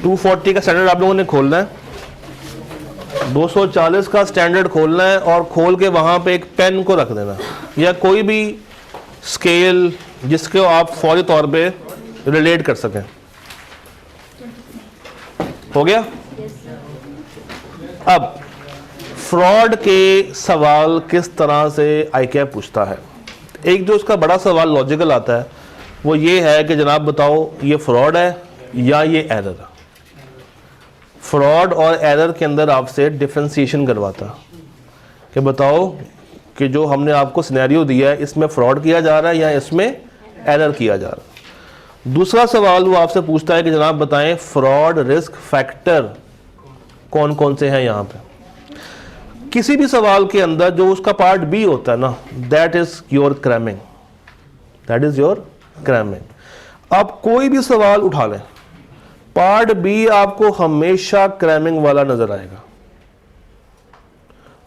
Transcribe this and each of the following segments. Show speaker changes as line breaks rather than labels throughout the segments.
240 का स्टैंडर्ड आप लोगों ने खोलना है, 240 का स्टैंडर्ड खोलना है और खोल के वहाँ पे एक पेन को रख देना या कोई भी स्केल जिसको आप फौरी तौर पे रिलेट कर सकें। हो गया? अब फ्रॉड के सवाल किस तरह से ICAP पूछता है। एक जो उसका बड़ा सवाल लॉजिकल आता है वो ये है कि जनाब बताओ ये फ्रॉड है या ये एरर है। फ्रॉड और एरर के अंदर आपसे डिफरेंशिएशन करवाता कि बताओ कि जो हमने आपको सिनेरियो दिया है इसमें फ्रॉड किया जा रहा है या इसमें एरर किया जा रहा है। दूसरा सवाल वो आपसे पूछता है कि जनाब बताएं फ्रॉड रिस्क फैक्टर कौन कौन से हैं यहाँ पे। किसी भी सवाल के अंदर जो उसका पार्ट बी होता है ना, that is your cramming, that is your cramming. आप कोई भी सवाल उठा लें, पार्ट बी आपको हमेशा क्रैमिंग वाला नजर आएगा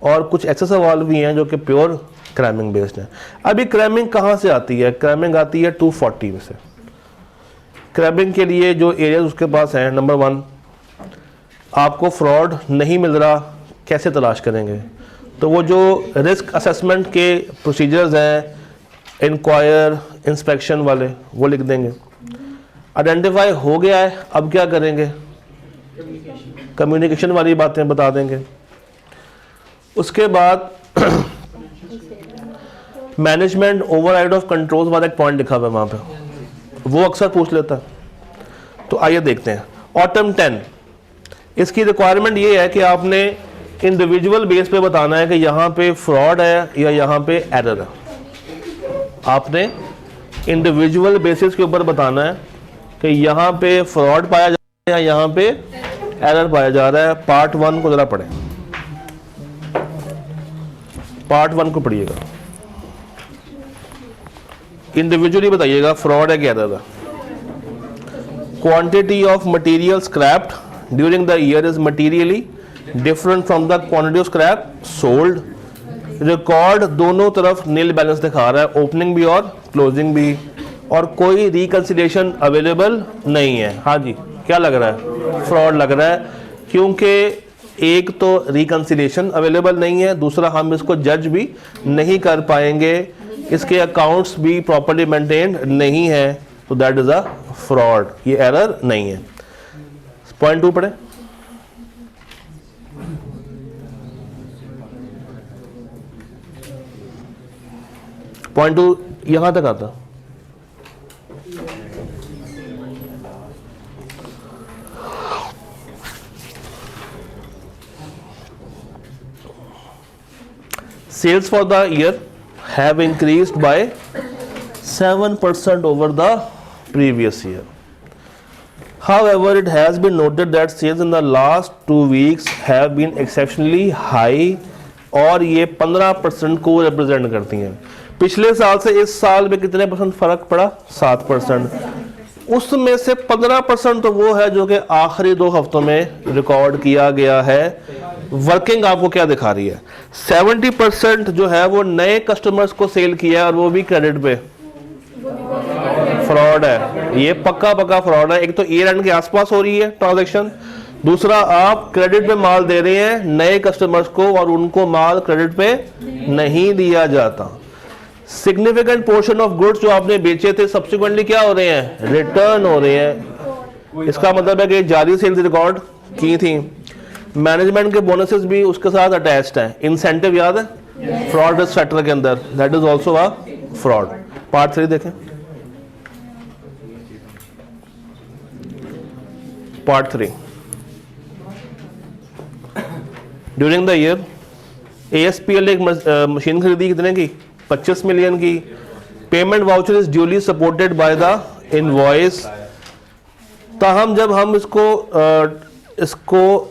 और कुछ ऐसे सवाल भी हैं जो कि प्योर क्रैमिंग बेस्ड हैं। अभी क्रैमिंग कहाँ से आती है? क्रैमिंग आती है 240 में से। क्रैमिंग के लिए जो एरियाज उसके पास हैं, नंबर 1 आपको फ्रॉड नहीं मिल रहा, कैसे तलाश करेंगे? तो वो जो रिस्क असेसमेंट के प्रोसीजर्स हैं, इंक्वायर, इंस्पेक्शन वाले, वो लिख देंगे। आइडेंटिफाई हो गया है, अब क्या करेंगे? कम्युनिकेशन वाली बातें बता देंगे। उसके बाद मैनेजमेंट ओवरराइड ऑफ कंट्रोल्स वाला एक पॉइंट लिखा हुआ है वहाँ पे, वो अक्सर पूछ लेता है। तो आइए देखते हैं। ऑटम 10, इसकी रिक्वायरमेंट ये है कि आपने इंडिविजुअल बेस पे बताना है कि यहाँ पे फ्रॉड है या यहाँ पे एरर है। आपने इंडिविजुअल बेसिस के ऊपर बताना है कि यहाँ पे फ्रॉड पाया जा रहा है या यहाँ पे एरर पाया जा रहा है। पार्ट 1 को जरा पढ़ें, पार्ट 1 को पढ़िएगा, इंडिविजुअली बताइएगा फ्रॉड है कि एरर है। Quantity of material scraped during the year is materially different from the quantity of scrap sold. Record दोनों तरफ नील बैलेंस दिखा रहा है, ओपनिंग भी और क्लोजिंग भी, और कोई रिकंसिलिएशन अवेलेबल नहीं है। हाँ जी, क्या लग रहा है? फ्रॉड लग रहा है, क्योंकि एक तो रिकंसिलिएशन अवेलेबल नहीं है, दूसरा हम इसको जज भी नहीं कर पाएंगे, इसके अकाउंट्स भी प्रॉपर्ली मेंटेन्ड नहीं है, तो दैट इज अ फ्रॉड, ये एरर नहीं है। पॉइंट 2 पढ़े। पॉइंट 2 यहां तक आता। Sales for the year have increased by 7% over the previous year. However, it has been noted that sales in the last 2 weeks have been exceptionally high और ये 15% को रिप्रेजेंट करती हैं। पिछले साल से इस साल में कितने परसेंट फर्क पड़ा? 7%। उसमें से 15% तो वो है जो कि आखिरी 2 हफ्तों में रिकॉर्ड किया गया है। वर्किंग आपको क्या दिखा रही है? 70% जो है वो नए कस्टमर्स को सेल किया है और वो भी क्रेडिट पे। फ्रॉड है, ये पक्का फ्रॉड है। एक तो ईयर एंड के आसपास हो रही है ट्रांजैक्शन, दूसरा आप क्रेडिट पे माल दे रहे हैं नए कस्टमर्स को और उनको माल क्रेडिट पे नहीं दिया जाता। सिग्निफिकेंट पोर्शन ऑफ गुड्स जो आपने बेचे थे सब्सिक्वेंटली क्या हो रहे हैं? रिटर्न हो रहे हैं। इसका मतलब है कि जारी सेल्स रिकॉर्ड की थी। मैनेजमेंट के बोनसेस भी उसके साथ अटैच्ड हैं। इंसेंटिव याद है? फ्रॉड रिस्क फैक्टर के अंदर, that is also a fraud. Part 3 देखें। Part 3, during the year ASPL एक मशीन खरीदी कितने की? 25 मिलियन की। Payment voucher is duly supported by the invoice. ताहम जब हम इसको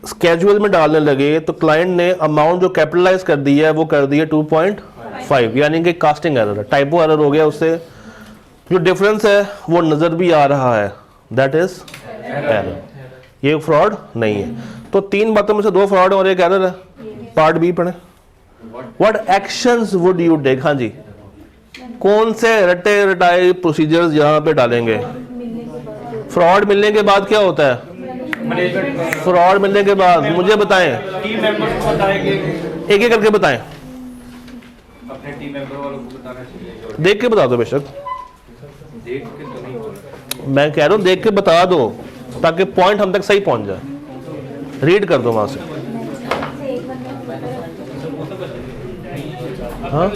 स्केड्यूल में डालने लगे तो क्लाइंट ने अमाउंट जो कैपिटलाइज कर दी है वो कर दी है 2.5, यानी कि कास्टिंग एरर है, टाइपो एरर हो गया। उससे जो डिफरेंस है वो नजर भी आ रहा है, दैट इज एरर। ये फ्रॉड नहीं है। तो 3 बातों में से 2 फ्रॉड और 1 एरर है। पार्ट बी पढ़े। What actions would you take? हाँ जी, कौन से रटे रटाए प्रोसीजर्स यहाँ पे डालेंगे? फ्रॉड मिलने के बाद क्या होता है? फ्रॉड मिलने के बाद मुझे बताएं,
टीम मेंबर को बताएंगे,
एक एक करके बताएं,
अपने टीम मेंबर वालों को बताना चाहिए।
देख के बता दो बेशक,
देख के तो नहीं बोला।
मैं कह रहा हूँ देख के बता दो ताकि पॉइंट हम तक सही पहुंच जाए। रीड कर दो वहां से। हाँ?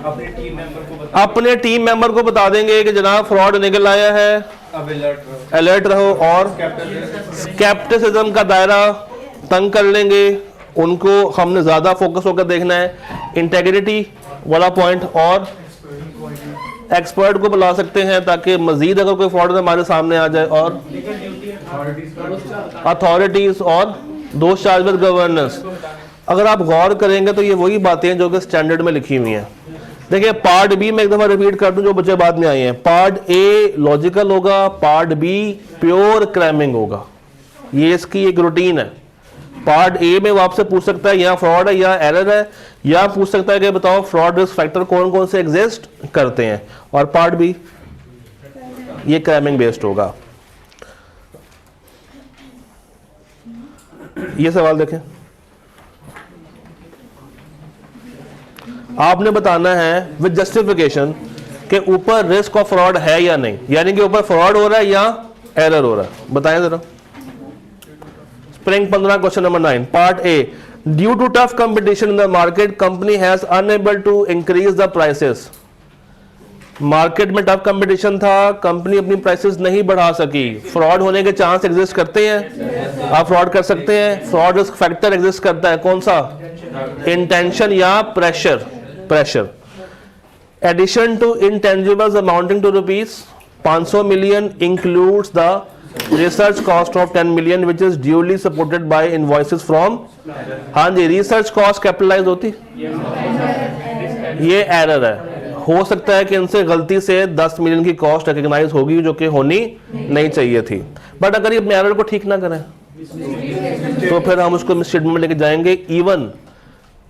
अपने टीम मेंबर को
अपने टीम मेंबर को बता देंगे कि जनाब फ्रॉड निकल आया है,
अब
अलर्ट रहो, और स्केप्टिसिज्म का दायरा तंग कर लेंगे उनको। हमने ज़्यादा फोकस होकर देखना है इंटेग्रिटी वाला पॉइंट, और एक्सपर्ट को बुला सकते हैं ताकि मजीद अगर कोई फ्रॉड हमारे सामने आ जाए, और अथॉरिटीज और दोस्त चार्ज विद गवर्नेंस। अगर आप गौर करेंगे तो ये वही बातें हैं जो कि स्टैंडर्ड में लिखी हुई हैं। देखिए पार्ट बी में एक दफा रिपीट कर दूं जो बच्चे बाद में आए हैं। पार्ट ए लॉजिकल होगा, पार्ट बी प्योर क्रैमिंग होगा। ये इसकी एक रूटीन है। पार्ट ए में वो आपसे पूछ सकता है यहाँ फ्रॉड है या एरर है, या पूछ सकता है कि बताओ फ्रॉड रिस्क फैक्टर कौन कौन से एग्जिस्ट करते हैं, और पार्ट बी ये क्रैमिंग बेस्ड होगा। ये सवाल देखें, आपने बताना है विद जस्टिफिकेशन के ऊपर रिस्क ऑफ फ्रॉड है या नहीं, यानी कि ऊपर फ्रॉड हो रहा है या एरर हो रहा है। बताएं जरा। Spring 15 question number 9 part A, due to tough competition in the market company has unable to increase the prices. Market में टफ कंपटीशन था, कंपनी अपनी प्राइसेस नहीं बढ़ा सकी। फ्रॉड होने के चांस एग्जिस्ट करते हैं, आप फ्रॉड कर सकते हैं। फ्रॉड रिस्क फैक्टर एग्जिस्ट करता है, कौन सा? इंटेंशन या pressure. Addition to intangibles amounting to rupees 500 million includes the research cost of 10 million which is duly supported by invoices from। हाँ जी, रिसर्च कॉस्ट कैपिटलाइज होती, ये एरर है। हो सकता है कि इनसे गलती से 10 मिलियन की कॉस्ट रिकग्नाइज होगी जो कि होनी नहीं चाहिए थी, बट अगर ये अपने एरर को ठीक ना करें तो फिर हम उसको मिसस्टेटमेंट में लेके जाएंगे। इवन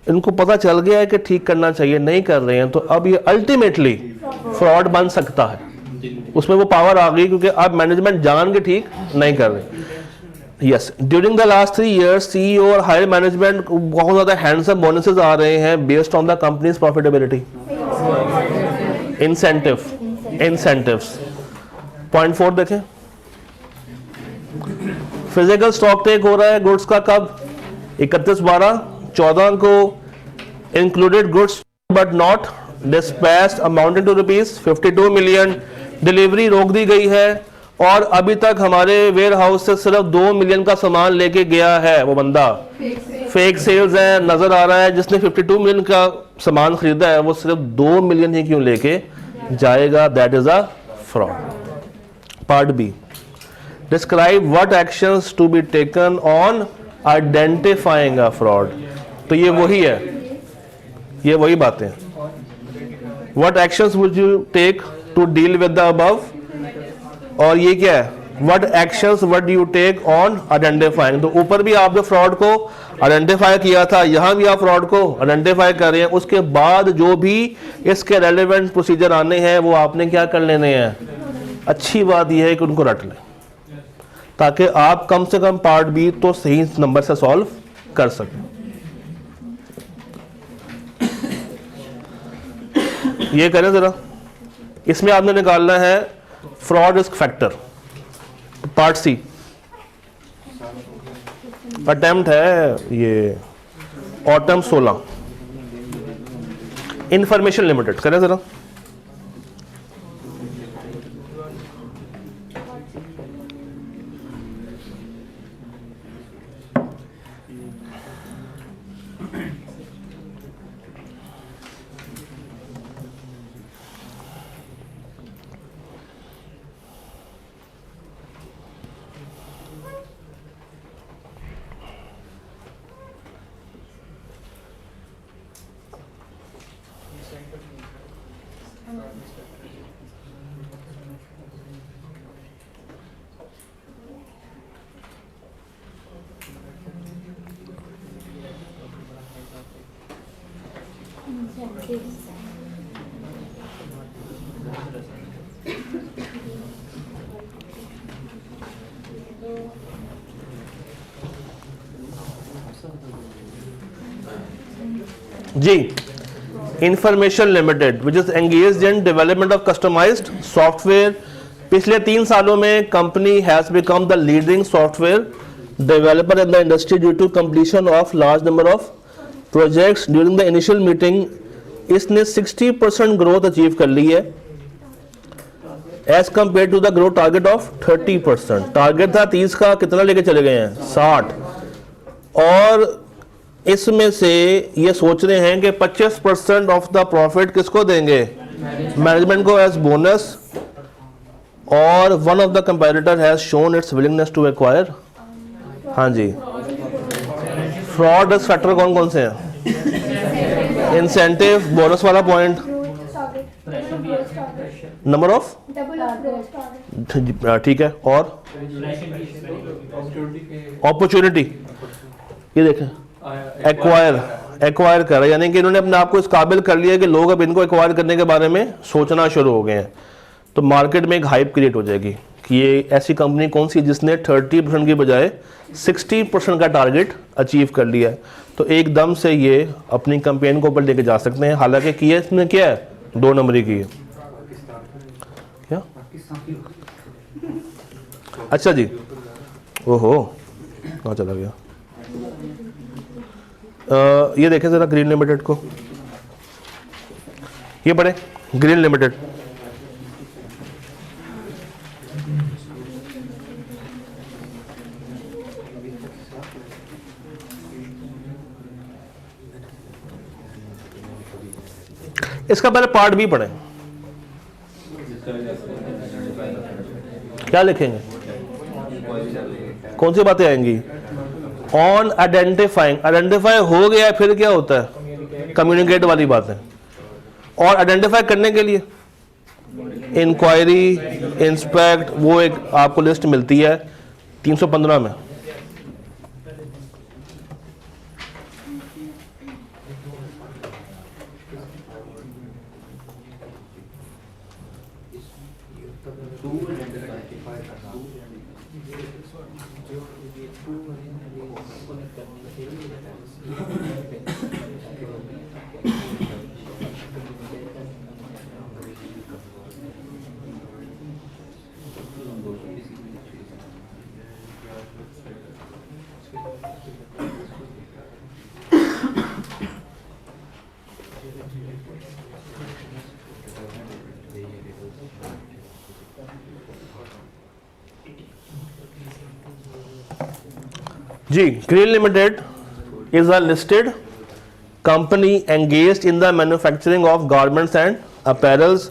इनको पता चल गया है कि ठीक करना चाहिए, नहीं कर रहे हैं, तो अब ये अल्टीमेटली फ्रॉड बन सकता है। उसमें वो पावर आ गई क्योंकि अब मैनेजमेंट जान के ठीक नहीं कर रहे। Yes, during the last 3 years CEO और हायर मैनेजमेंट को बहुत ज्यादा हैंडसम बोनसेस आ रहे हैं based on the companies profitability. Incentives. Point 4 देखें, फिजिकल स्टॉक टेक हो रहा है गुड्स का कब? 31/12/14 को included goods but not dispatched amounted to rupees 52 million. Delivery रोक दी गई है और अभी तक हमारे वेयर हाउस से सिर्फ 2 मिलियन का सामान लेके गया है। वो बंदा फेक सेल्स है, नजर आ रहा है। जिसने 52 मिलियन का सामान खरीदा है वो सिर्फ 2 मिलियन ही क्यों लेके जाएगा? That is a fraud. Part B, describe what actions to be taken on identifying a fraud. तो ये वही है, ये वही बातें। What actions would you take to deal with the above, और ये क्या है? What actions would you take on identifying. तो ऊपर भी आपने फ्रॉड को आइडेंटिफाई किया था, यहां भी आप फ्रॉड को आइडेंटिफाई कर रहे हैं। उसके बाद जो भी इसके रेलेवेंट प्रोसीजर आने हैं वो आपने क्या कर लेने हैं। अच्छी बात यह है कि उनको रट लें ताकि आप कम से कम पार्ट बी तो सही नंबर से सॉल्व कर सकें। ये करें जरा। इसमें आपने निकालना है fraud risk factor. Part C attempt है ये ऑटम 16 इंफॉर्मेशन लिमिटेड। करें जरा। जी, information limited which is engaged in development of customised software. पिछले 3 सालों में company has become the leading software developer in the industry due to completion of large number of projects during the initial meeting. इसने 60% growth achieve कर ली है as compare to the growth target of 30%। Target था 30 का, कितना लेके चले गए हैं 60। और इसमें से ये सोच रहे हैं कि 25% ऑफ द प्रॉफिट किसको देंगे, मैनेजमेंट को एज बोनस। और one of the competitor has shown its willingness to acquire. हाँ जी, फ्रॉड फैक्टर कौन कौन से हैं? इंसेंटिव, बोनस वाला पॉइंट, नंबर ऑफ, ठीक है, और अपॉर्चुनिटी। ये देखें, एक्वायर कर रहे, यानी कि इन्होंने अपने आप को इस काबिल कर लिया कि लोग अब इनको एक्वायर करने के बारे में सोचना शुरू हो गए हैं। तो मार्केट में एक हाइप क्रिएट हो जाएगी कि ये ऐसी कंपनी कौन सी जिसने 30% की बजाय 60% का टारगेट अचीव कर लिया है। तो एकदम से ये अपनी कंपेन को ऊपर लेके जा सकते हैं। हालांकि किया इसने क्या है, 2 नंबरी की है क्या। अच्छा जी, ओहो कहाँ चला गया। ये देखें जरा ग्रीन लिमिटेड को, ये पढ़े ग्रीन लिमिटेड। इसका पहले पार्ट भी पढ़ें, क्या लिखेंगे, कौन सी बातें आएंगी। ऑन आइडेंटिफाइंग, आइडेंटिफाई हो गया फिर क्या होता है, कम्युनिकेट वाली बात है। और आइडेंटिफाई करने के लिए इंक्वायरी, इंस्पेक्ट, वो एक आपको लिस्ट मिलती है 315 में। जी, green limited is a listed company engaged in the manufacturing of garments and apparels.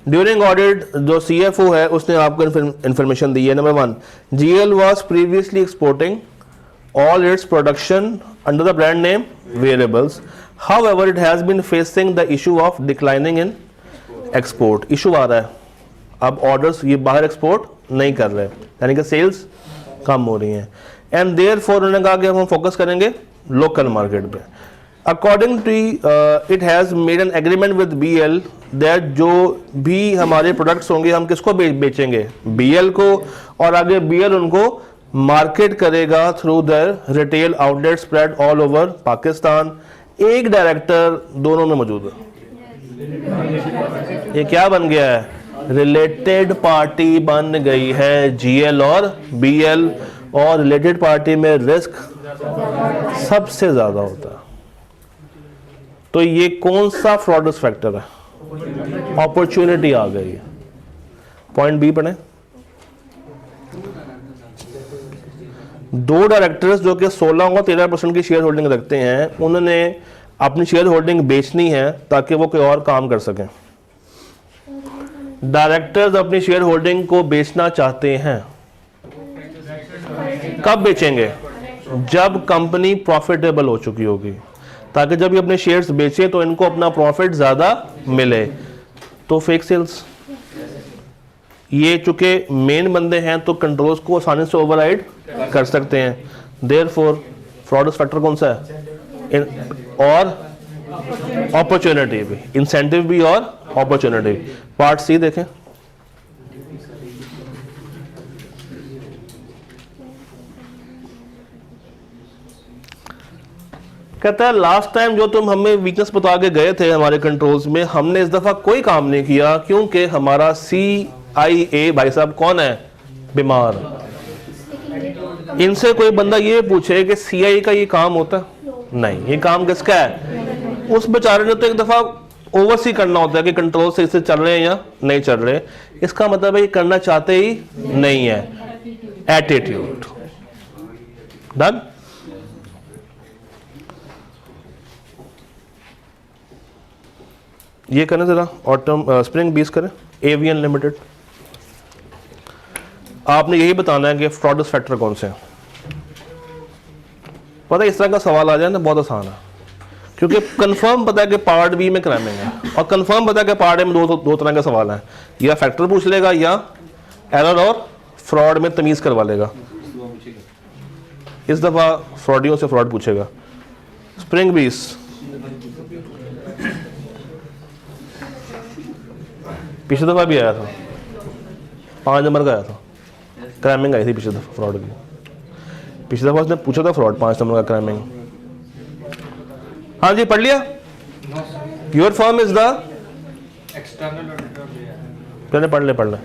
During audit जो CFO है उसने आपको information दी है। Number 1, GL was previously exporting all its production under the brand name Wearables. However, it has been facing the issue of declining in export. Issue आ रहा है, अब orders ये बाहर export नहीं कर रहे, यानी कि sales कम हो रही हैं। एंड देयरफॉर उन्होंने कहा कि हम फोकस करेंगे लोकल मार्केट पे। According to it has made an agreement with BL that जो भी हमारे प्रोडक्ट्स होंगे हम किसको बेचेंगे, BL को, और आगे BL उनको मार्केट करेगा through their retail outlet spread all over Pakistan. एक डायरेक्टर दोनों में मौजूद है। ये क्या बन गया है, रिलेटेड पार्टी बन गई है GL और BL। और रिलेटेड पार्टी में रिस्क सबसे ज्यादा होता है। तो ये कौन सा फ्रॉडस फैक्टर है, अपॉर्चुनिटी आ गई है। पॉइंट बी पढ़े, 2 डायरेक्टर्स जो कि 16 और 13% की शेयर होल्डिंग रखते हैं, उन्होंने अपनी शेयर होल्डिंग बेचनी है ताकि वो कोई और काम कर सकें। डायरेक्टर्स अपनी शेयर होल्डिंग को बेचना चाहते हैं, कब बेचेंगे, जब कंपनी प्रॉफिटेबल हो चुकी होगी, ताकि जब ये अपने शेयर्स बेचे तो इनको अपना प्रॉफिट ज्यादा मिले। तो फेक सेल्स, ये चूंकि मेन बंदे हैं तो कंट्रोल्स को आसानी से ओवरराइड कर सकते हैं। देयरफॉर फ्रॉडस फैक्टर कौन सा है, और अपॉर्चुनिटी भी, इंसेंटिव भी और अपॉर्चुनिटी। पार्ट सी देखें, कहता है लास्ट टाइम जो तुम हमें वीकनेस बता के गए थे हमारे कंट्रोल्स में, हमने इस दफ़ा कोई काम नहीं किया क्योंकि हमारा CIA भाई साहब कौन है, बीमार। इनसे कोई बंदा ये पूछे कि CIA का ये काम होता, नहीं, ये काम किसका है? उस बेचारे ने तो एक दफ़ा ओवरसी करना होता है कि कंट्रोल से इससे चल रहे हैं या नहीं चल रहे। इसका मतलब है ये करना चाहते ही नहीं है। एटीट्यूड। डन। ये करें जरा, ऑटम स्प्रिंग 20 करें, एवियन लिमिटेड। आपने यही बताना है कि फ्रॉडस फैक्टर कौन से हैं। पता है इस तरह का सवाल आ जाए ना, बहुत आसान है, क्योंकि कंफर्म पता है कि पार्ट बी में क्राइमिंग है, और कंफर्म पता है कि पार्ट ए में दो तरह के सवाल हैं, या फैक्टर पूछ लेगा या एरर और फ्रॉड में तमीज करवा लेगा। इस दफा फ्रॉडियों से फ्रॉड पूछेगा। स्प्रिंग 20 पिछली दफा भी आया था, 5 नंबर का आया था, क्राइमिंग आई थी पिछली दफा फ्रॉड की। पिछली दफा उसने पूछा था फ्रॉड 5 नंबर का क्राइमिंग। हाँ जी, पढ़ लिया। Your firm is the
external auditor.
पहले पढ़ ले।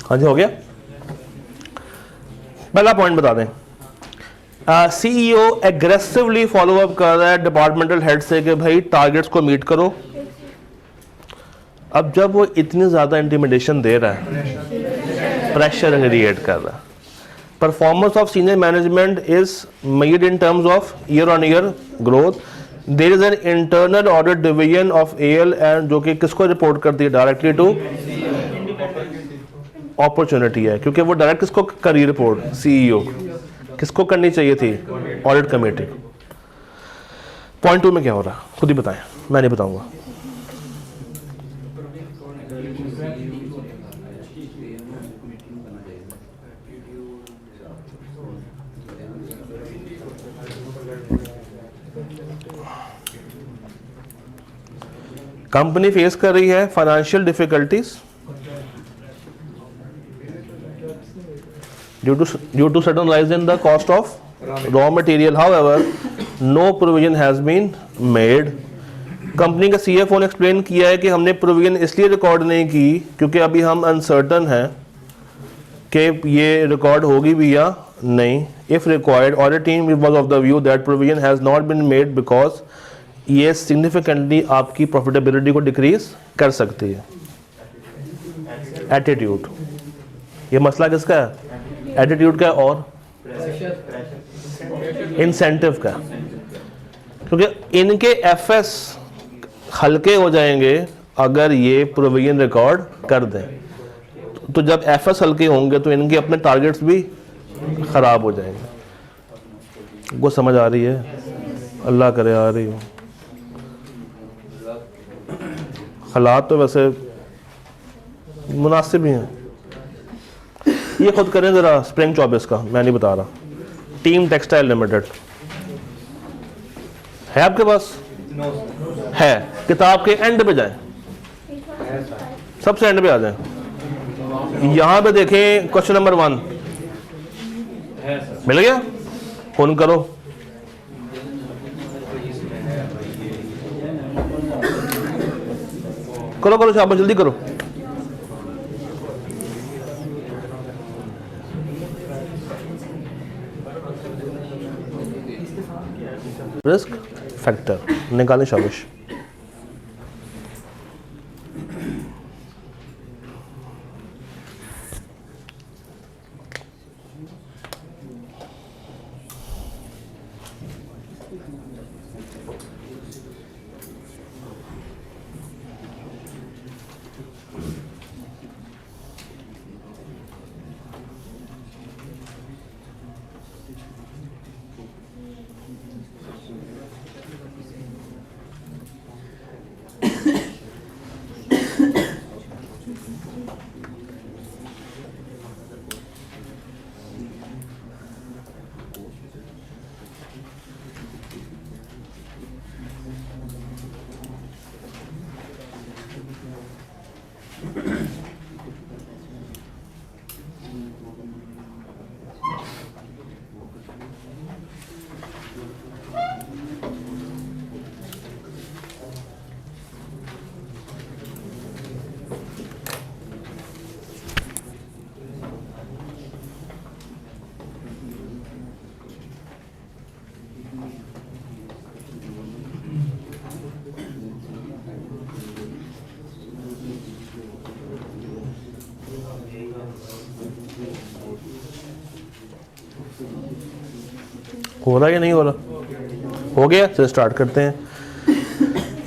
हाँ जी, हो गया। पहला पॉइंट बता दें, CEO एग्रेसिवली फॉलो अप कर रहा है डिपार्टमेंटल हेड से कि भाई टारगेट्स को मीट करो। अब जब वो इतनी ज़्यादा इंटिमिडेशन दे रहा है, प्रेशर क्रिएट कर रहा है, performance of senior management is measured in terms of year on year growth. There is an internal audit division of AL and जो कि किसको रिपोर्ट करती है, डायरेक्टली टू अपॉर्चुनिटी है, क्योंकि वो डायरेक्ट किसको करी रिपोर्ट, CEO। किसको करनी चाहिए थी, ऑडिट कमेटी। पॉइंट 2 में क्या हो रहा है खुद ही बताएं, मैं नहीं बताऊंगा। कंपनी फेस कर रही है financial difficulties due to sudden rise in the cost of raw material. However, no provision has been made. Company का CFO ने एक्सप्लेन किया है कि हमने प्रोविजन इसलिए रिकॉर्ड नहीं की क्योंकि अभी हम अनसर्टन हैं कि ये रिकॉर्ड होगी भी या नहीं। If required, audit team was of the view that provision has not been made because ये सिग्निफिकेंटली आपकी प्रॉफिटेबिलिटी को डिक्रीज कर सकती है। एटीट्यूड, ये मसला किसका है, एटीट्यूड का और इंसेंटिव का, क्योंकि इनके FS हल्के हो जाएंगे अगर ये प्रोविजन रिकॉर्ड कर दें। तो जब FS हल्के होंगे तो इनके अपने टारगेट्स भी खराब हो जाएंगे। वो समझ आ रही है, अल्लाह करे आ रही हो। हालात तो वैसे मुनासिब ही हैं। ये खुद करें ज़रा, स्प्रिंग 24 का, मैं नहीं बता रहा। टीम टेक्सटाइल लिमिटेड है आपके पास? है। किताब के एंड पे जाएं, सबसे एंड पे आ जाएं। यहाँ पे देखें क्वेश्चन नंबर 1 मिल गया, फोन करो। करो शाबाश, जल्दी करो। रिस्क फैक्टर निकालें, शाबाश। हो रहा है या नहीं हो रहा? हो गया, चलिए स्टार्ट करते हैं।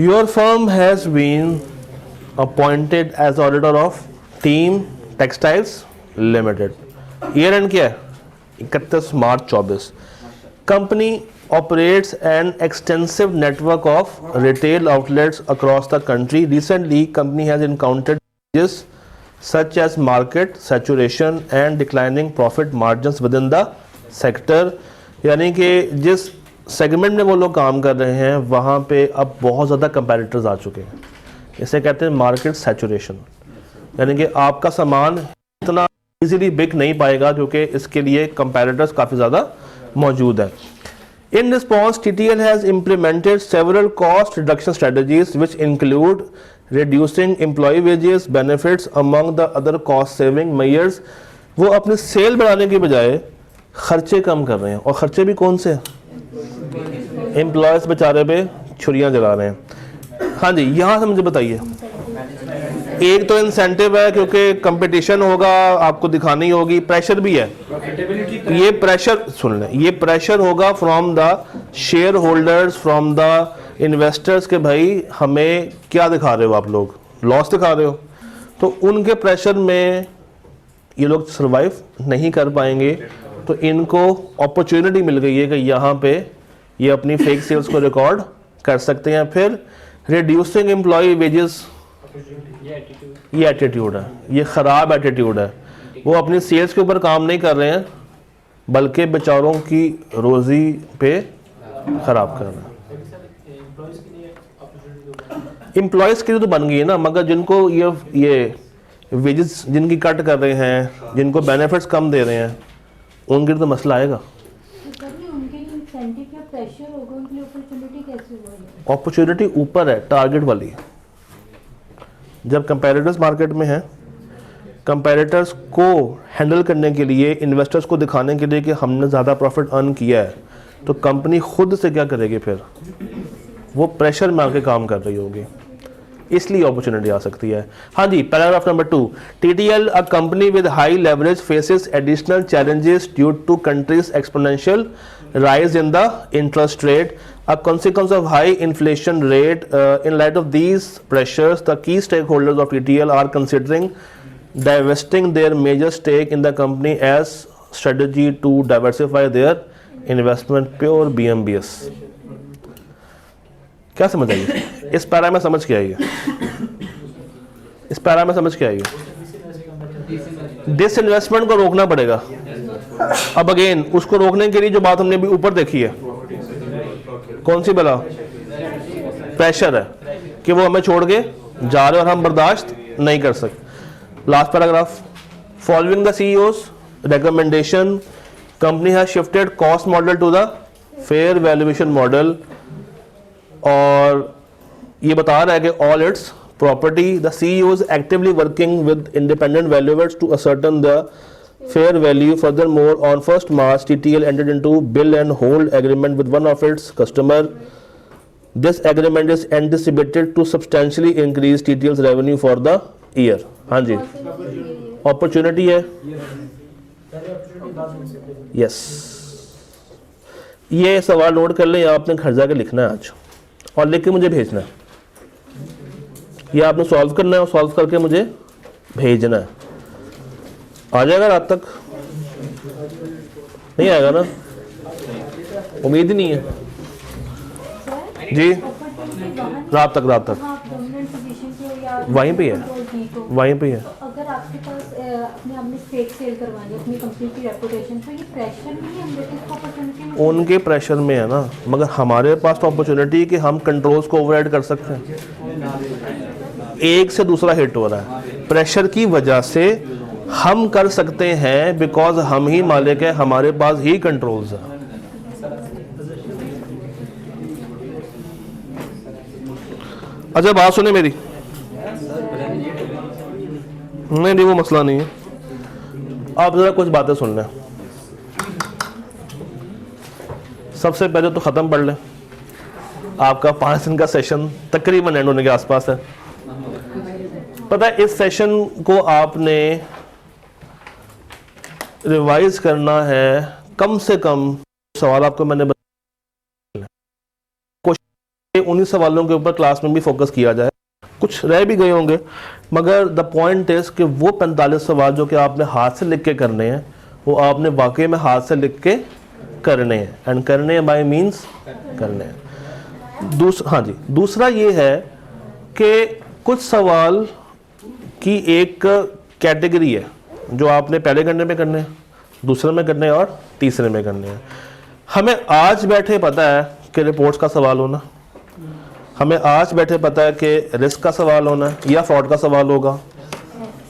Your firm has been appointed as auditor of Team Textiles Limited. Year end क्या है? 31 मार्च 24। Company operates an extensive network of retail outlets across the country. Recently, company has encountered challenges such as market saturation and declining profit margins within the sector. यानी कि जिस segment में वो लोग काम कर रहे हैं वहाँ पे अब बहुत ज़्यादा कंपैरेटर्स आ चुके हैं। इसे कहते हैं मार्केट सैचुरेशन, यानी कि आपका सामान इतना इजीली बिक नहीं पाएगा क्योंकि इसके लिए कंपैरेटर्स काफ़ी ज़्यादा मौजूद हैं। In response, TTL has implemented several cost reduction strategies which include reducing employee wages, benefits among the other cost saving measures. वो अपनी सेल बढ़ाने के बजाय खर्चे कम कर रहे हैं, और खर्चे भी कौन से? एम्प्लॉयज़ बेचारे पे छुरियां जला रहे हैं। हाँ जी, यहाँ से मुझे बताइए। एक तो इंसेंटिव है क्योंकि कंपटीशन होगा, आपको दिखानी होगी, प्रेशर भी है। ये प्रेशर सुन लें, ये प्रेशर होगा from the share holders, from the investors के भाई हमें क्या दिखा रहे हो आप लोग, लॉस दिखा रहे हो। तो उनके प्रेशर में ये लोग सरवाइव नहीं कर पाएंगे, तो इनको अपॉर्चुनिटी मिल गई है कि यहाँ पे ये अपनी फेक सेल्स को रिकॉर्ड कर सकते हैं। फिर रिड्यूसिंग एम्प्लॉय वेजेस, ये एटीट्यूड है, ये ख़राब एटीट्यूड है। वो अपनी सेल्स के ऊपर काम नहीं कर रहे हैं बल्कि बेचारों की रोज़ी पे ख़राब कर रहे हैं। एम्प्लॉयज़ के लिए तो बन गई है ना, मगर जिनको ये वेजेस जिनकी कट कर रहे हैं, जिनको बेनिफिट्स कम दे रहे हैं, उनके लिए तो मसला आएगा। अपॉर्चुनिटी ऊपर है, टारगेट वाली। जब कंपैरेटर्स मार्केट में हैं, कंपैरेटर्स को हैंडल करने के लिए, इन्वेस्टर्स को दिखाने के लिए कि हमने ज़्यादा प्रॉफिट अर्न किया है, तो कंपनी खुद से क्या करेगी? फिर वो प्रेशर में आके काम कर रही होगी, इसलिए अपॉर्चुनिटी आ सकती है। हाँ जी, paragraph number 2। TTL, a company with high leverage, faces additional challenges due to countries exponential rise in the interest rate, a consequence of high inflation rate. In light of these pressures, the key stakeholders of TTL are considering divesting their major stake in the company as strategy to diversify their investment. Pure BMBS। क्या समझ आई? इस para में समझ के आइए, इस para में समझ के आइए। डिस इन्वेस्टमेंट को रोकना पड़ेगा। अब अगेन उसको रोकने के लिए जो बात हमने भी ऊपर देखी है, कौन सी बला? प्रेशर है कि वो हमें छोड़ के जा रहे और हम बर्दाश्त नहीं कर सकते। Last paragraph. Following the CEO's recommendation, company has shifted cost model to the fair valuation model, और ये बता रहा है कि all its property, the CEO is actively working with independent valuers to ascertain the fair value. Furthermore, on 1st March, TTL entered into bill and hold agreement with one of its customer. This agreement is anticipated to substantially increase TTL's revenue for the year. हाँ जी, opportunity है। Yes, ये सवाल note कर लें, आपने घर जाकर लिखना है आज और लिख के मुझे भेजना है। ये आपने सॉल्व करना है और सॉल्व करके मुझे भेजना है। आ जाएगा रात तक? नहीं आएगा ना? उम्मीद ही नहीं है जी। रात तक वहीं पे है, वहीं पे है।
अगर आपके पास अपने फेक सेल करवानी है अपनी कंपनी की रेपुटेशन, तो ये प्रेशर नहीं है, हम देखते हैं अपॉर्चुनिटी।
उनके प्रेशर में है ना, मगर हमारे पास तो अपॉर्चुनिटी कि हम कंट्रोल्स को ओवरराइड कर सकते हैं। एक से दूसरा हिट हो रहा है, प्रेशर की वजह से हम कर सकते हैं, बिकॉज हम ही मालिक हैं, हमारे पास ही कंट्रोल्स हैं। अच्छा बात सुने मेरी, नहीं वो मसला नहीं है। आप जरा कुछ बातें सुन लें। सबसे पहले तो ख़त्म पढ़ लें, आपका 5 दिन का सेशन तकरीबन एंड होने के आसपास है। पता है इस सेशन को आपने रिवाइज करना है कम से कम सवाल आपको मैंने कोशिश उन्हीं सवालों के ऊपर क्लास में भी फोकस किया जाए, कुछ रह भी गए होंगे, मगर द पॉइंट इज कि वो 45 सवाल जो कि आपने हाथ से लिख के करने हैं वो आपने वाकई में हाथ से लिख के करने हैं, एंड करने हैं बाय मींस करने हैं। हाँ जी, दूसरा ये है कि कुछ सवाल की एक कैटेगरी है जो आपने पहले घंटे में करने हैं, दूसरे में करने हैं और तीसरे में करने हैं। हमें आज बैठे पता है कि रिपोर्ट्स का सवाल होना, हमें आज बैठे पता है कि रिस्क का सवाल होना है या फ्रॉड का सवाल होगा,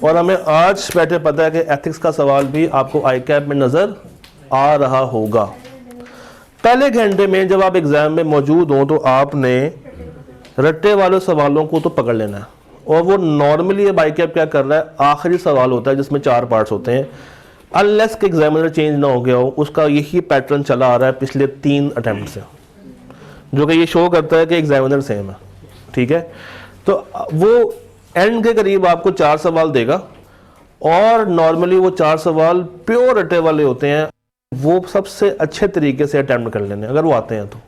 और हमें आज बैठे पता है कि एथिक्स का सवाल भी आपको आई कैप में नज़र आ रहा होगा। पहले घंटे में जब आप एग्ज़ाम में मौजूद हों तो आपने रट्टे वाले सवालों को तो पकड़ लेना है, और वो नॉर्मली अब आई कैप क्या कर रहा है, आखिरी सवाल होता है जिसमें 4 पार्ट्स होते हैं, अनलेस के एग्जामिनर चेंज ना हो गया हो। उसका यही पैटर्न चला आ रहा है पिछले 3 अटैम्प्ट से, जो कि ये शो करता है कि एग्जामिनर सेम है, ठीक है। तो वो एंड के करीब आपको 4 सवाल देगा, और नॉर्मली वो 4 सवाल प्योर रटे वाले होते हैं, वो सबसे अच्छे तरीके से अटैम्प्ट कर लेने अगर वो आते हैं तो।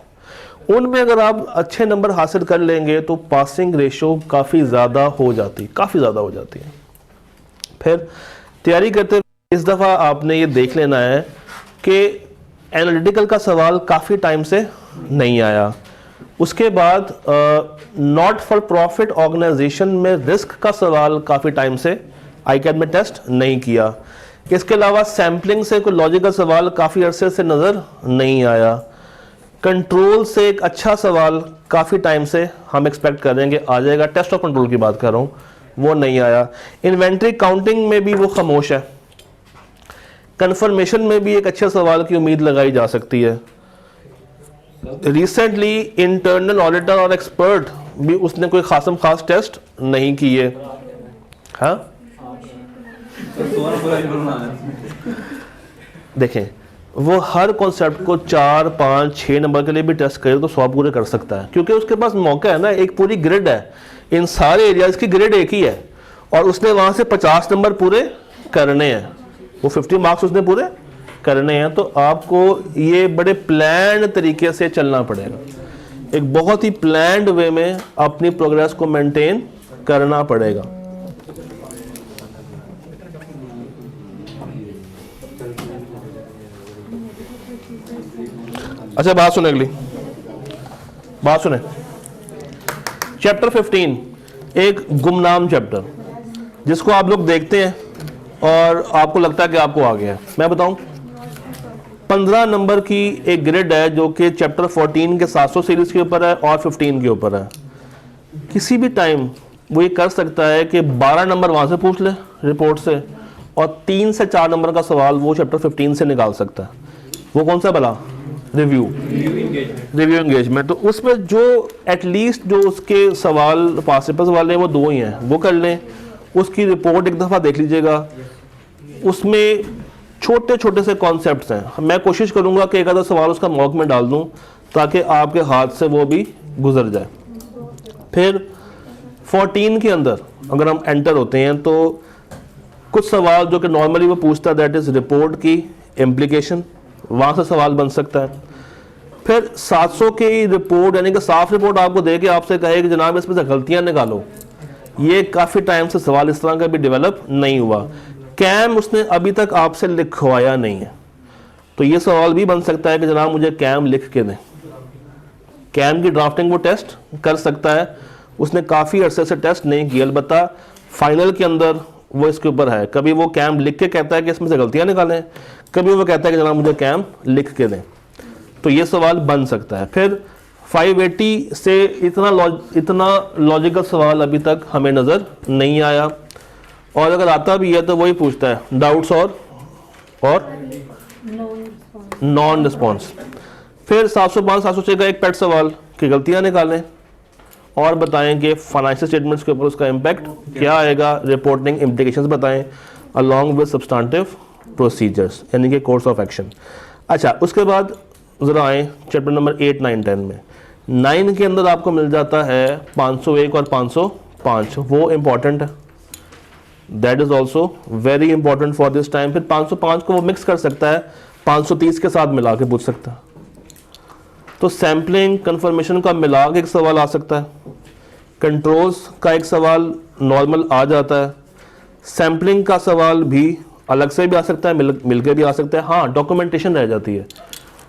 उनमें अगर आप अच्छे नंबर हासिल कर लेंगे तो पासिंग रेशो काफ़ी ज़्यादा हो जाती है। फिर तैयारी करते इस दफ़ा आपने ये देख लेना है कि एनालिटिकल का सवाल काफ़ी टाइम से नहीं आया। उसके बाद नॉट फॉर प्रॉफिट ऑर्गेनाइजेशन में रिस्क का सवाल काफ़ी टाइम से आई कैप में टेस्ट नहीं किया। इसके अलावा सैम्पलिंग से कोई लॉजिकल सवाल काफ़ी अरसे से नज़र नहीं आया। कंट्रोल से एक अच्छा सवाल काफ़ी टाइम से हम एक्सपेक्ट कर रहे हैं कि आ जाएगा, टेस्ट ऑफ कंट्रोल की बात कर रहा हूँ, वो नहीं आया। इन्वेंट्री काउंटिंग में भी वो खामोश है। कन्फर्मेशन में भी एक अच्छे सवाल की उम्मीद लगाई जा सकती है। रिसेंटली इंटरनल ऑडिटर और एक्सपर्ट भी उसने कोई खास टेस्ट नहीं किए। हाँ देखें, वो हर कॉन्सेप्ट को 4, 5, 6 नंबर के लिए भी टेस्ट करे तो 100 पूरे कर सकता है, क्योंकि उसके पास मौका है ना। एक पूरी ग्रिड है, इन सारे एरियाज की ग्रिड एक ही है, और उसने वहां से 50 नंबर पूरे करने हैं, वो 50 मार्क्स उसने पूरे करने हैं। तो आपको ये बड़े प्लान्ड तरीके से चलना पड़ेगा, एक बहुत ही प्लान्ड वे में अपनी प्रोग्रेस को मेंटेन करना पड़ेगा। अच्छा बात सुने, अगली बात सुने। चैप्टर 15 एक गुमनाम चैप्टर, जिसको आप लोग देखते हैं और आपको लगता है कि आपको आ गया है। मैं बताऊं, 15 नंबर की एक ग्रिड है जो कि चैप्टर 14 के 700 सीरीज के ऊपर है और 15 के ऊपर है। किसी भी टाइम वो ये कर सकता है कि 12 नंबर वहां से पूछ ले रिपोर्ट से, और 3 से 4 नंबर का सवाल वो चैप्टर 15 से निकाल सकता है। वो कौन सा भला? Review engagement. तो उसमें जो एटलीस्ट जो उसके सवाल पास पेपर्स वाले हैं वो 2 ही हैं, वो कर लें। उसकी रिपोर्ट एक दफ़ा देख लीजिएगा, उसमें छोटे छोटे से कॉन्सेप्ट्स हैं। मैं कोशिश करूंगा कि एक आधा सवाल उसका मॉक में डाल दूं ताकि आपके हाथ से वो भी गुजर जाए। फिर 14 के अंदर अगर हम एंटर होते हैं तो कुछ सवाल जो कि नॉर्मली वो पूछता है, दैट इज़ रिपोर्ट की इम्प्लीकेशन, वहाँ से सवाल बन सकता है। फिर 700 की रिपोर्ट यानी कि साफ रिपोर्ट आपको दे के आपसे कहे कि जनाब इसमें से गलतियाँ निकालो, ये काफ़ी टाइम से सवाल इस तरह का भी डेवलप नहीं हुआ। कैम उसने अभी तक आपसे लिखवाया नहीं है, तो ये सवाल भी बन सकता है कि जनाब मुझे कैम लिख के दें। कैम की ड्राफ्टिंग वो टेस्ट कर सकता है, उसने काफ़ी अरसे से टेस्ट नहीं किया। अलबत्ता फाइनल के अंदर वो इसके ऊपर है। कभी वो कैम लिख के कहता है कि इसमें से गलतियां निकालें, कभी वो कहता है कि जनाब मुझे कैम लिख के दें, तो ये सवाल बन सकता है। फिर 580 से इतना लॉजिकल सवाल अभी तक हमें नज़र नहीं आया, और अगर आता भी है तो वही पूछता है डाउट्स और नॉन रिस्पॉन्स। फिर 705 706 का एक पेट सवाल कि गलतियां निकालें और बताएं कि फाइनेंशियल स्टेटमेंट्स के ऊपर उसका इम्पैक्ट क्या आएगा, रिपोर्टिंग इम्प्लीकेशंस बताएं अलॉन्ग विद सब्सटेंटिव प्रोसीजर्स यानी कि कोर्स ऑफ एक्शन। अच्छा, उसके बाद ज़रा आए चैप्टर नंबर 8, 9, 10 में। 9 के अंदर आपको मिल जाता है 501 और 505, वो इम्पॉर्टेंट है, that is also very important for this time. फिर 505 को वो मिक्स कर सकता है, 530 के साथ मिला के पूछ सकता है। तो सैम्पलिंग कंफर्मेशन का मिला के एक सवाल आ सकता है, कंट्रोल्स का एक सवाल नॉर्मल आ जाता है, सैम्पलिंग का सवाल भी अलग से भी आ सकता है, मिल के भी आ सकता है। हाँ, डॉक्यूमेंटेशन रह जाती है,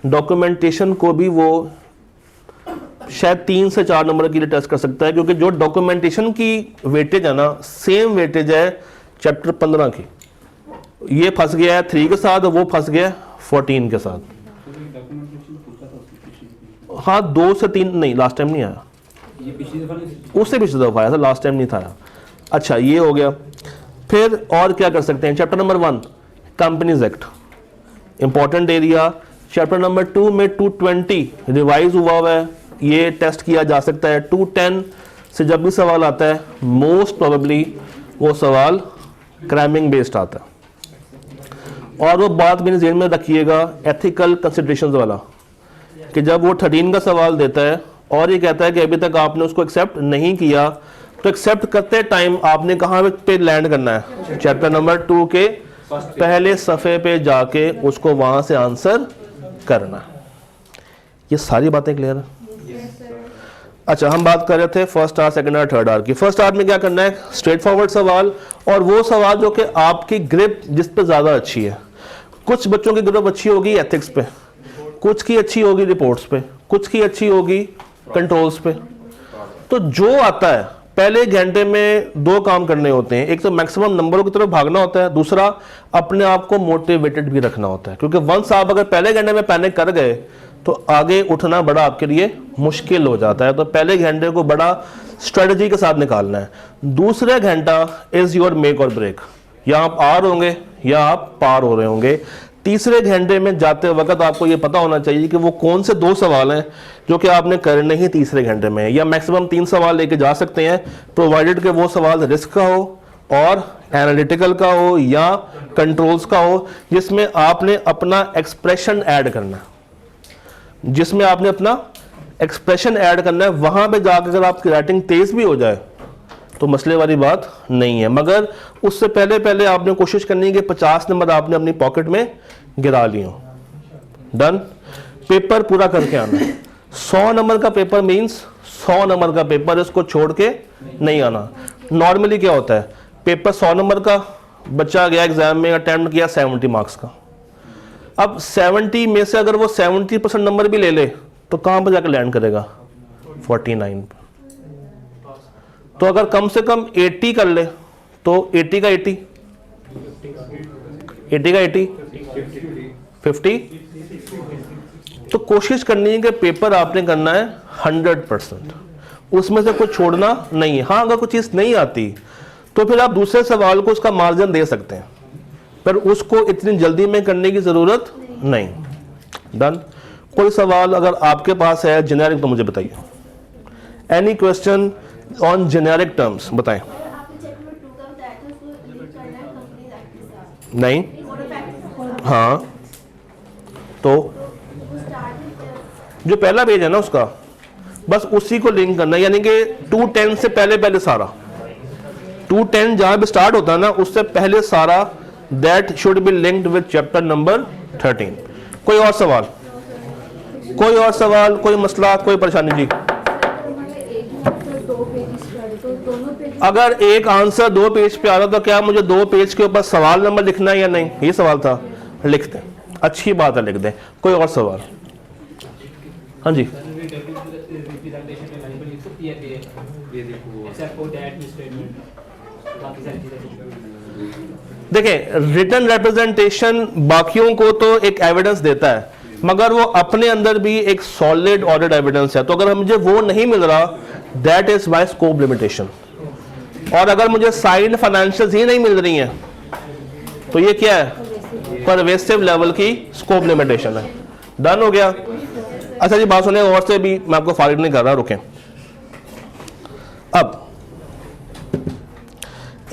डॉक्यूमेंटेशन को भी वो शायद 3 से 4 नंबर के लिए टेस्ट कर सकता है, क्योंकि जो डॉक्यूमेंटेशन की वेटेज है ना, सेम वेटेज है चैप्टर 15 की। ये फंस गया है 3 के साथ, वो फंस गया है 14 के साथ। हाँ, 2 से 3 नहीं, लास्ट टाइम नहीं आया, उससे पिछली दफा आया था, लास्ट टाइम नहीं था आया। अच्छा, ये हो गया। फिर और क्या कर सकते हैं? Chapter number 1 companies act, important area. Chapter number 2 में 220 रिवाइज हुआ है, ये टेस्ट किया जा सकता है। 210 से जब भी सवाल आता है मोस्ट प्रोबेबली वो सवाल क्रैमिंग बेस्ड आता है। और वो बात मेरे जेहन में रखिएगा एथिकल कंसिडरेशंस वाला, कि जब वो 13 का सवाल देता है और ये कहता है कि अभी तक आपने उसको एक्सेप्ट नहीं किया, तो एक्सेप्ट करते टाइम आपने कहाँ पे लैंड करना है? चैप्टर नंबर 2 के पहले सफ़े पे जाके उसको वहाँ से आंसर करना। ये सारी बातें क्लियर है? अच्छा, हम बात कर रहे थे first hour, second hour, third hour की। फर्स्ट आवर में क्या करना है? स्ट्रेट फॉरवर्ड सवाल, और वो सवाल जो कि आपकी ग्रिप जिस पे ज़्यादा अच्छी है। कुछ बच्चों की ग्रिप अच्छी होगी एथिक्स पे, कुछ की अच्छी होगी रिपोर्ट्स पे, कुछ की अच्छी होगी कंट्रोल्स पे। तो जो आता है पहले घंटे में 2 काम करने होते हैं, एक तो मैक्सिमम नंबरों की तरफ भागना होता है, दूसरा अपने आप को मोटिवेटेड भी रखना होता है, क्योंकि वंस आप अगर पहले घंटे में पैनिक कर गए तो आगे उठना बड़ा आपके लिए मुश्किल हो जाता है। तो पहले घंटे को बड़ा स्ट्रेटजी के साथ निकालना है। दूसरा घंटा इज योर मेक और ब्रेक, या आप आर होंगे या आप पार हो रहे होंगे। तीसरे घंटे में जाते वक्त आपको ये पता होना चाहिए कि वो कौन से 2 सवाल हैं जो कि आपने करने ही तीसरे घंटे में, या मैक्सिमम 3 सवाल लेके जा सकते हैं, प्रोवाइडेड कि वो सवाल रिस्क का हो और एनालिटिकल का हो या कंट्रोल्स का हो, जिसमें आपने अपना एक्सप्रेशन ऐड करना है, जिसमें आपने अपना एक्सप्रेशन ऐड करना है। वहां पे जाकर अगर आपकी राइटिंग तेज भी हो जाए तो मसले वाली बात नहीं है, मगर उससे पहले आपने कोशिश करनी है कि 50 नंबर आपने अपनी पॉकेट में गिरा लिए हो। डन? पेपर पूरा करके आना है। 100 नंबर का पेपर मींस 100 नंबर का पेपर, इसको छोड़ के नहीं आना। नॉर्मली क्या होता है, पेपर 100 नंबर का, बच्चा गया एग्जाम में, अटेम्प्ट किया 70 मार्क्स का। अब 70 में से अगर वो 70% नंबर भी ले ले तो कहां पर जाकर लैंड करेगा? 49 पर। तो अगर कम से कम 80 कर ले तो 80 का 80, 80 का 80, 50। तो कोशिश करनी है कि पेपर आपने करना है 100%, उसमें से कुछ छोड़ना नहीं है। हाँ, अगर कोई चीज़ नहीं आती तो फिर आप दूसरे सवाल को उसका मार्जिन दे सकते हैं, पर उसको इतनी जल्दी में करने की ज़रूरत नहीं। डन? कोई सवाल अगर आपके पास है जेनेरिक तो मुझे बताइए। Any question on generic terms बताएं। नहीं? हाँ, तो जो पहला पेज है ना उसका बस उसी को लिंक करना है, यानी कि 210 से पहले सारा, 210 जहां भी स्टार्ट होता है ना उससे पहले सारा, that should be linked with chapter number 13। कोई और सवाल, कोई और सवाल, कोई मसला, कोई परेशानी? जी, अगर एक आंसर 2 पेज पे आ रहा तो क्या मुझे 2 पेज के ऊपर सवाल नंबर लिखना है या नहीं? ये सवाल था, लिख दें, अच्छी बात है, लिख दें। कोई और सवाल? हाँ जी, देखें, रिटन रिप्रेजेंटेशन बाकियों को तो एक एविडेंस देता है, मगर वो अपने अंदर भी एक सॉलिड ऑडिट एविडेंस है। तो अगर मुझे वो नहीं मिल रहा, that is my scope limitation. और अगर मुझे साइड फाइनेंशियल्स ही नहीं मिल रही हैं तो ये क्या है? परवेसिव लेवल की स्कोप लिमिटेशन है। डन हो गया? अच्छा जी, बात सुने, और से भी मैं आपको फारिग नहीं कर रहा, रुकें। अब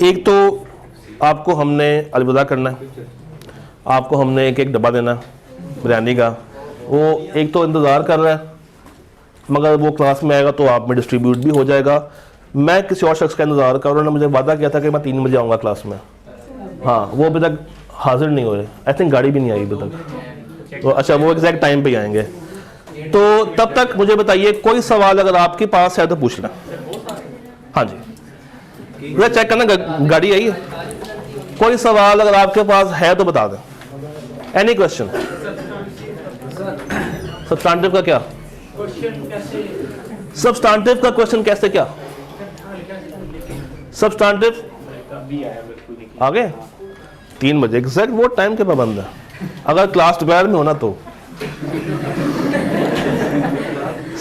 एक तो आपको हमने अलविदा करना है, आपको हमने एक डब्बा देना बिरयानी का, वो एक तो इंतज़ार कर रहा है, मगर वो क्लास में आएगा तो आप में डिस्ट्रीब्यूट भी हो जाएगा। मैं किसी और शख्स का इंतज़ार कर रहा हूँ, उन्होंने मुझे वादा किया था कि मैं 3 बजे आऊँगा क्लास में। हाँ, वो अभी तक हाजिर नहीं हो रहे, आई थिंक गाड़ी भी नहीं आई अभी तक। तो अच्छा, वो एग्जैक्ट टाइम पे ही आएंगे। तो तब तक मुझे बताइए, कोई सवाल अगर आपके पास है तो पूछ लें। हाँ जी, मैं चेक करना गाड़ी आई है। कोई सवाल अगर आपके पास है तो बता दें। Any question? सब्सटेंटिव का क्या? सब्सटेंटिव का क्वेश्चन कैसे क्या? सब्सटेंटिव आगे 3 बजे एग्जैक्ट वो टाइम के पाबंद है, अगर क्लास दोपहर में होना तो।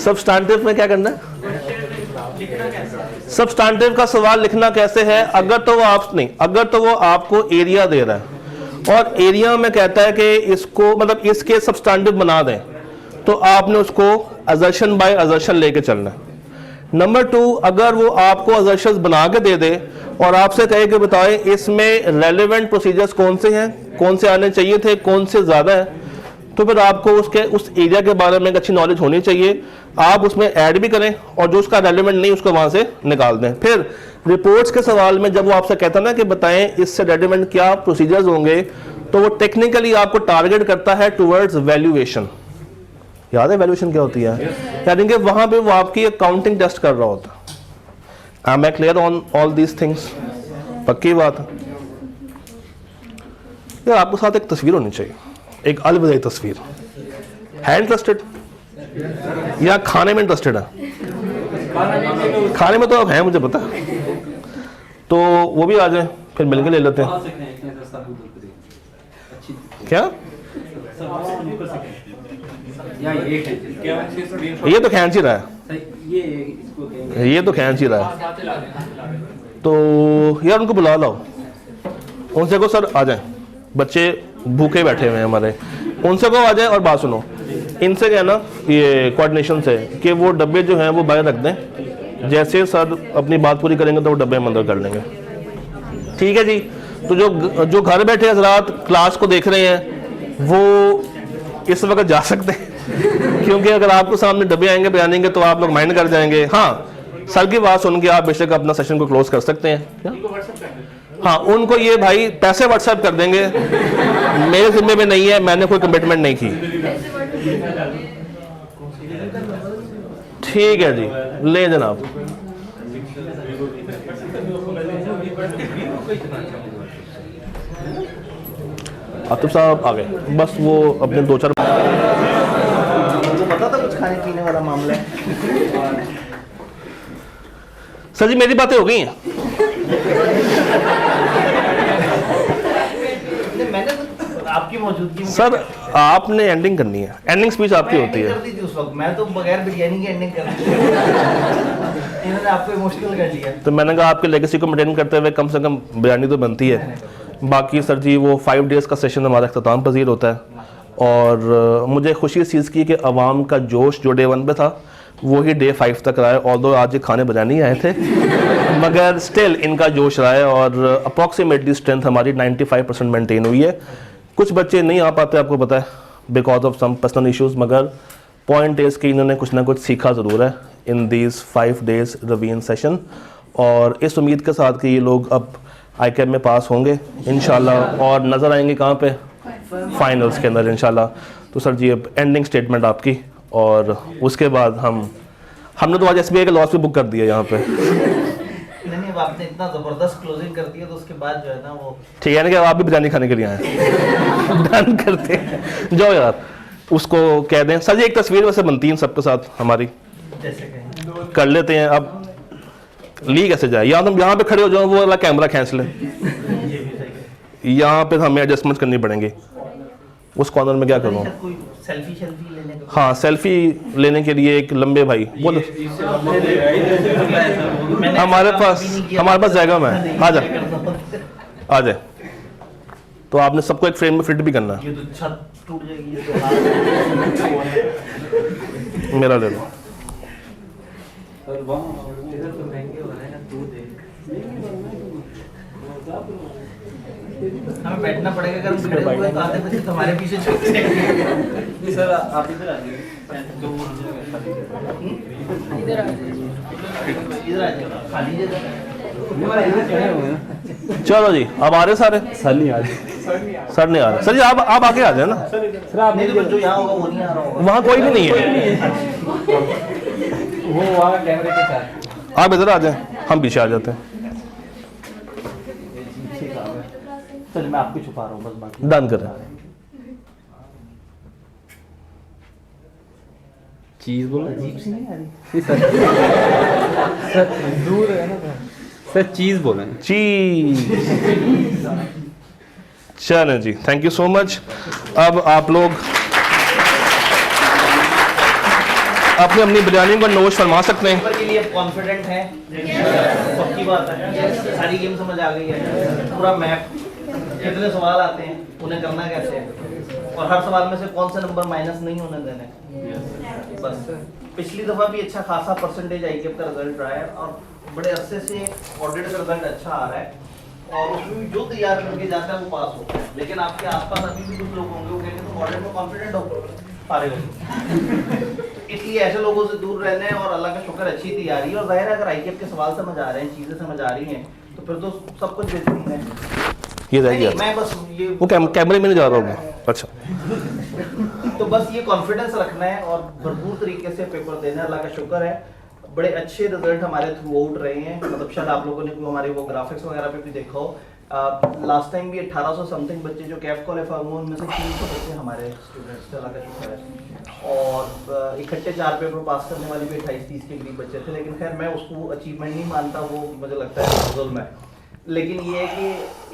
सब्सटेंटिव में क्या करना है? सब्सटेंटिव का सवाल लिखना कैसे है? अगर तो वो आपको एरिया दे रहा है और एरिया में कहता है कि इसको मतलब इसके सब्सटेंटिव बना दें, तो आपने उसको असर्शन बाय असर्शन लेके चलना है। नंबर 2, अगर वो आपको असर्शंस बना के दे दे और आपसे कहे कि बताएं इसमें रेलेवेंट प्रोसीजर्स कौन से हैं, कौन से आने चाहिए थे, कौन से ज़्यादा है, तो फिर आपको उसके उस एरिया के बारे में एक अच्छी नॉलेज होनी चाहिए। आप उसमें ऐड भी करें और जो उसका रेलेवेंट नहीं उसको वहाँ से निकाल दें। फिर रिपोर्ट्स के सवाल में जब वो आपसे कहता है ना कि बताएं इससे रेलेवेंट क्या प्रोसीजर्स होंगे, तो वो टेक्निकली आपको टारगेट करता है टुवर्ड्स वैल्यूएशन। याद है वैल्यूएशन क्या होती है? यानी कि वहाँ पे वो आपकी अकाउंटिंग टेस्ट कर रहा होता है। Am I clear on all these things? पक्की बात है यार। आपके साथ एक तस्वीर होनी चाहिए, एक अलविदाई तस्वीर। है इंटरेस्टेड या खाने में इंटरेस्टेड है? खाने में तो अब है, मुझे पता, तो वो भी आ जाए, फिर मिलकर ले लेते हैं। क्या ये तो खींच ही रहा है, ये तो खींच ही रहा है। तो यार उनको बुला लाओ, उनसे को सर आ जाए, बच्चे भूखे बैठे हुए हैं हमारे, उनसे को आ जाए और बात सुनो। इनसे कहना ये कोऑर्डिनेशन से कि वो डब्बे जो हैं वो बाहर रख दें, जैसे सर अपनी बात पूरी करेंगे तो वो डब्बे हम अंदर कर लेंगे। ठीक है जी। तो जो घर बैठे हजरात क्लास को देख रहे हैं वो इस वक्त जा सकते हैं क्योंकि अगर आपको सामने डब्बे आएंगे बयानेंगे तो आप लोग माइंड कर जाएंगे। हाँ, सर की बात सुन के आप बेशक अपना सेशन को क्लोज कर सकते हैं। क्या? हाँ, उनको ये भाई पैसे व्हाट्सएप कर देंगे, मेरे जिम्मे में नहीं है, मैंने कोई कमिटमेंट नहीं की। ठीक है जी, ले जनाब। आतिफ साहब आ गए, बस वो अपने 2-4
पता था कुछ खाने पीने वाला मामला है।
सर जी मेरी बातें हो गई हैं।
मैंने तो आपकी मौजूदगी में
सर आपने एंडिंग करनी है, एंडिंग स्पीच आपकी होती है।
कर दी थी उस वक्त, मैं तो बगैर बिरयानी की एंडिंग कर दी। इन्होंने आपको इमोशनल कर दिया।
तो मैंने कहा आपके लेगेसी को मेंटेन करते हुए कम से कम बिरयानी तो बनती है। बाकी सर जी वो 5 डेज़ का सेशन हमारा अख्ताम पजीर होता है और मुझे खुशी इस चीज़ की कि अवाम का जोश जो डे 1 पे था वही डे 5 तक रहा है। ऑल्दो आज ये खाने बजाने ही आए थे मगर स्टिल इनका जोश रहा है और अप्रॉक्सीमेटली स्ट्रेंथ हमारी 95% मेंटेन हुई है। कुछ बच्चे नहीं आ पाते आपको पता है because of some personal issues, मगर पॉइंट इज़ कि इन्होंने कुछ ना कुछ सीखा ज़रूर है in these 5 days revision session और इस उम्मीद के साथ कि ये लोग अब ICAM में पास होंगे इंशाल्लाह और नज़र आएंगे कहाँ पे, फाइनल्स के अंदर इंशाल्लाह। तो सर जी अब एंडिंग स्टेटमेंट आपकी और उसके बाद हमने तो आज SBI का लॉस भी बुक कर दिया यहाँ पे।
नहीं, आपने इतना ज़बरदस्त क्लोजिंग कर दिया तो उसके बाद जो है ना वो
ठीक है ना कि आप भी बिरयानी खाने के लिए आए डन करते हैं, जाओ यार उसको कह दें। सर जी एक तस्वीर वैसे बनती है सबके साथ हमारी,
जैसे कहें
कर लेते हैं। अब ली कैसे जाए, या तुम यहाँ पे खड़े हो जाओ वो वाला कैमरा खींच ले, यहाँ पे हमें एडजस्टमेंट करनी पड़ेंगे। उस कॉर्नर में क्या करूँ?
कोई सेल्फी लेने का
हाँ, सेल्फी लेने के लिए एक लंबे भाई बोलो हमारे पास जाएगा। मैं आ जाए तो आपने सबको एक फ्रेम में फिट भी करना है।
ये तो छत टूट जाएगी तो
मेरा ले लो।
हमें बैठना पड़ेगा, अगर हम खड़े हुए तो आधे बच्चे तुम्हारे पीछे छूट जाएंगे।
सर आप इधर आ जाइए,
इधर आ जाओ, खाली जगह
चलो जी, अब आ रहे सारे?
सर नहीं आज
सर नहीं आ रहे। सर जी आप आगे आ जाए ना,
सर आप
नहीं तो जो यहाँ होगा वो नहीं आ रहा होगा।
वहाँ कोई भी नहीं है।
वो वहाँ कैमरे के साथ।
आप इधर आ जाए, हम पीछे आ जाते हैं।
चल मैं आपको छुपा रहा हूँ बस, बाकी
डन करें।
चीज बोलो।
अजीब सी नहीं आ रही।
सर दूर है ना सर, चीज बोले।
चीज। चलें जी, थैंक यू सो मच। अब आप लोग अपनी अपनी बिरयानी को नोश फरमा सकते हैं।
पेपर के लिए कॉन्फिडेंट है, पक्की बात है, सारी गेम समझ आ गई है, पूरा मैप, कितने सवाल आते हैं, उन्हें करना कैसे है, और हर सवाल में से कौन से नंबर माइनस नहीं होने देने। बस पिछली दफा भी अच्छा खासा परसेंटेज आईकेएफ का रिजल्ट रहा है और बड़े अरसे से ऑडिट का रिजल्ट अच्छा आ रहा है, और उसमें भी जो तैयार करके जाता है वो पास होता है। लेकिन आपके आसपास अभी भी कुछ लोग होंगे वो कहेंगे तुम ऑडिट में कॉन्फिडेंट हो, पारे हो। इसलिए ऐसे लोगों से दूर रहने हैं, और अल्लाह का शुक्र अच्छी तैयारी है। और जाहिर है अगर आईकेएफ के सवाल समझ आ रहे हैं, चीजें समझ आ रही हैं, तो फिर तो सब कुछ बेहतरीन है।
ये रह
नहीं,
गया,
मैं बस ये
वो कैमरे में नहीं जा रहा होगा। अच्छा,
तो बस ये कॉन्फिडेंस रखना है और भरपूर तरीके से पेपर देना है। अल्लाह का शुक्र है बड़े अच्छे रिजल्ट हमारे थ्रू आउट रहे हैं। मतलब शायद आप लोगों ने हमारे वो ग्राफिक्स वगैरह पे भी देखा हो, लास्ट टाइम भी 1800 समथिंग बच्चे जो कैफ क्वालिफाई हुए, उनमें से 300 बच्चे हमारे स्टूडेंट्स थे, अल्लाह का शुक्र है। और इकट्ठे 4 पेपर पास करने वाले भी 28-30 के करीब बच्चे थे, लेकिन खैर मैं उसको अचीवमेंट नहीं मानता, वो मुझे लगता है जुल्म है। लेकिन ये है कि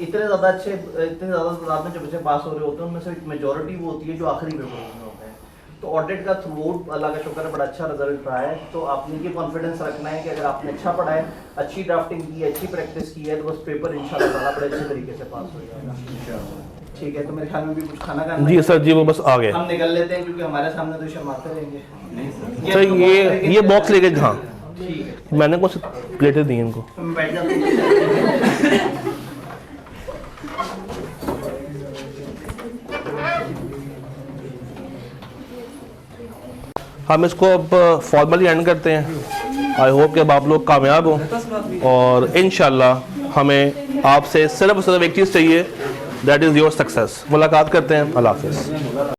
इतने ज़्यादा तादाद में जो बच्चे पास हो रहे होते हैं, उनमें से मेजॉरिटी वो होती है जो आखिरी पेपर में होते हैं। तो ऑडिट का थ्रू आउट अल्लाह का शुक्र है बड़ा अच्छा रिजल्ट रहा है। तो आपने ये कॉन्फिडेंस रखना है कि अगर आपने अच्छा पढ़ा है, अच्छी ड्राफ्टिंग की है, अच्छी प्रैक्टिस की है, तो बस पेपर इंशाल्लाह ताला बड़े अच्छे तरीके से पास हो जाएगा। ठीक है, तो मेरे ख्याल में भी कुछ खाना खाना
जी
है।
सर जी, वो बस आ गए
हम निकल लेते हैं क्योंकि हमारे सामने तो शर्माते रहेंगे।
सर। ये बॉक्स लेके, हाँ
ठीक है,
मैंने कुछ प्लेटें दी इनको।
तो मैं बैठ जाता हूँ।
हम इसको अब फॉर्मली एंड करते हैं। आई होप कि अब आप लोग कामयाब हो, और इंशाल्लाह हमें आपसे सिर्फ एक चीज़ चाहिए, दैट इज़ योर सक्सेस। मुलाकात करते हैं, अल्लाह हाफिज़।